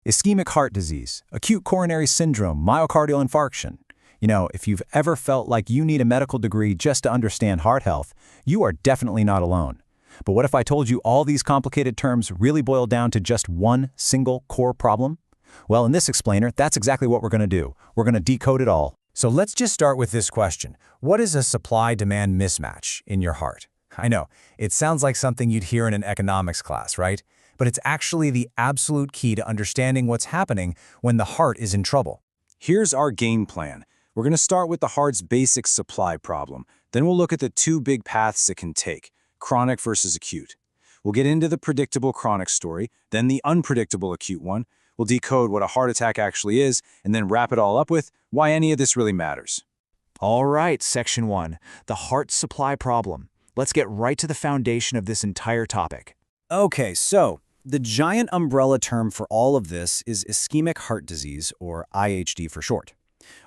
Ischemic heart disease, acute coronary syndrome, myocardial infarction. If you've ever felt like you need a medical degree just to understand heart health, you are definitely not alone. But what if I told you all these complicated terms really boil down to just one single core problem? Well, in this explainer, that's exactly what we're going to do. We're going to decode it all. So let's just start with this question. What is a supply-demand mismatch in your heart? I know, it sounds like something you'd hear in an economics class, right? But it's actually the absolute key to understanding what's happening when the heart is in trouble. Here's our game plan. We're going to start with the heart's basic supply problem. Then we'll look at the two big paths it can take, chronic versus acute. We'll get into the predictable chronic story, then the unpredictable acute one. We'll decode what a heart attack actually is, and then wrap it all up with why any of this really matters. All right, Section 1, the heart supply problem. Let's get right to the foundation of this entire topic. Okay, so the giant umbrella term for all of this is ischemic heart disease, or IHD for short.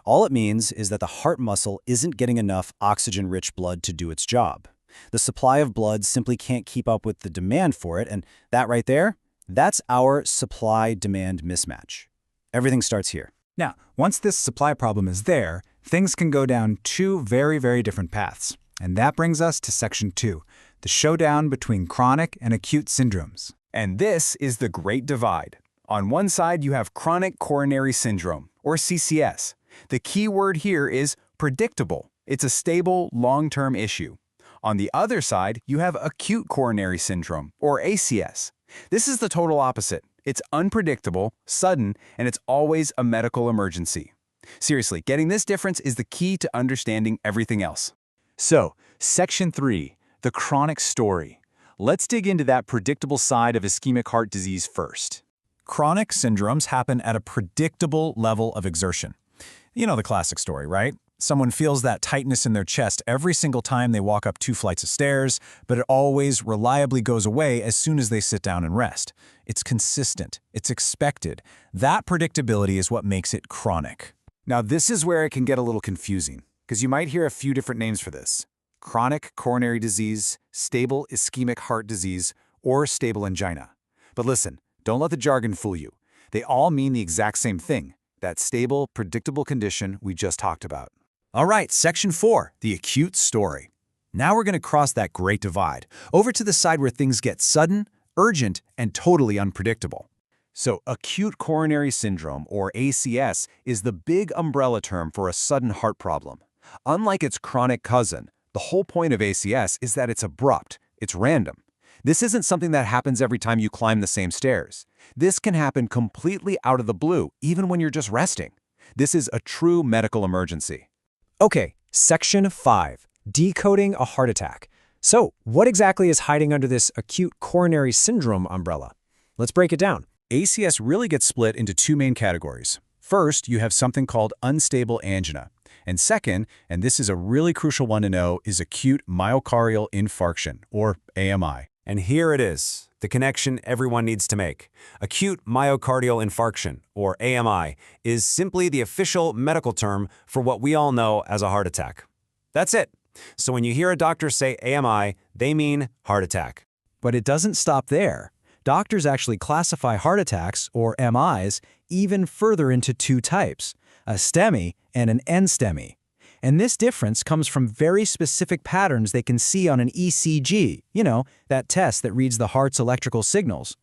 All it means is that the heart muscle isn't getting enough oxygen-rich blood to do its job. The supply of blood simply can't keep up with the demand for it, and that right there, that's our supply-demand mismatch. Everything starts here. Now, once this supply problem is there, things can go down two very different paths. And that brings us to Section 2, the showdown between chronic and acute syndromes. And this is the Great Divide. On one side, you have chronic coronary syndrome, or CCS. The key word here is predictable. It's a stable, long-term issue. On the other side, you have acute coronary syndrome, or ACS. This is the total opposite. It's unpredictable, sudden, and it's always a medical emergency. Seriously, getting this difference is the key to understanding everything else. So, Section 3, the chronic story. Let's dig into that predictable side of ischemic heart disease first. Chronic syndromes happen at a predictable level of exertion. You know the classic story, right? Someone feels that tightness in their chest every single time they walk up 2 flights of stairs, but it always reliably goes away as soon as they sit down and rest. It's consistent. It's expected. That predictability is what makes it chronic. Now, this is where it can get a little confusing, because you might hear a few different names for this. Chronic coronary disease, stable ischemic heart disease, or stable angina. But listen, don't let the jargon fool you. They all mean the exact same thing, that stable, predictable condition we just talked about. All right, Section 4, the acute story. Now we're going to cross that great divide, over to the side where things get sudden, urgent, and totally unpredictable. So, acute coronary syndrome, or ACS, is the big umbrella term for a sudden heart problem. Unlike its chronic cousin, the whole point of ACS is that it's abrupt, it's random. This isn't something that happens every time you climb the same stairs. This can happen completely out of the blue, even when you're just resting. This is a true medical emergency. Okay, Section 5, decoding a heart attack. So, what exactly is hiding under this acute coronary syndrome umbrella? Let's break it down. ACS really gets split into 2 main categories. First, you have something called unstable angina. And second, and this is a really crucial one to know, is acute myocardial infarction, or AMI. And here it is, the connection everyone needs to make. Acute myocardial infarction, or AMI, is simply the official medical term for what we all know as a heart attack. That's it. So when you hear a doctor say AMI, they mean heart attack. But it doesn't stop there. Doctors actually classify heart attacks, or MIs, even further into 2 types, a STEMI and an NSTEMI. And this difference comes from very specific patterns they can see on an ECG, that test that reads the heart's electrical signals.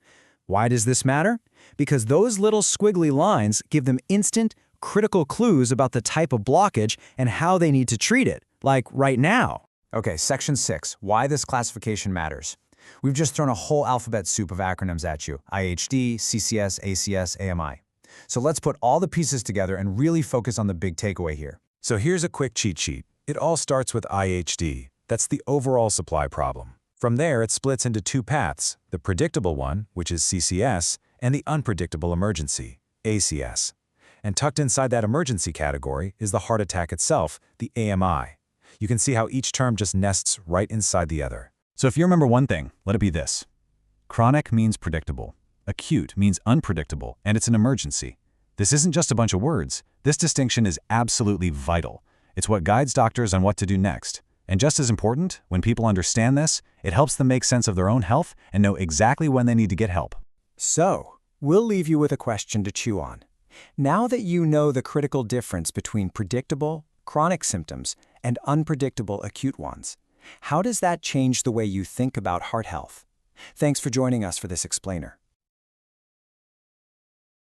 Why does this matter? Because those little squiggly lines give them instant, critical clues about the type of blockage and how they need to treat it, like right now. Okay, Section 6, why this classification matters. We've just thrown a whole alphabet soup of acronyms at you: IHD, CCS, ACS, AMI. So let's put all the pieces together and really focus on the big takeaway here. So here's a quick cheat sheet. It all starts with IHD. That's the overall supply problem. From there, it splits into 2 paths, the predictable one, which is CCS, and the unpredictable emergency, ACS. And tucked inside that emergency category is the heart attack itself, the AMI. You can see how each term just nests right inside the other. So if you remember one thing, let it be this. Chronic means predictable. Acute means unpredictable, and it's an emergency. This isn't just a bunch of words. This distinction is absolutely vital. It's what guides doctors on what to do next. And just as important, when people understand this, it helps them make sense of their own health and know exactly when they need to get help. So, We'll leave you with a question to chew on. Now that you know the critical difference between predictable, chronic symptoms and unpredictable acute ones, how does that change the way you think about heart health? Thanks for joining us for this explainer.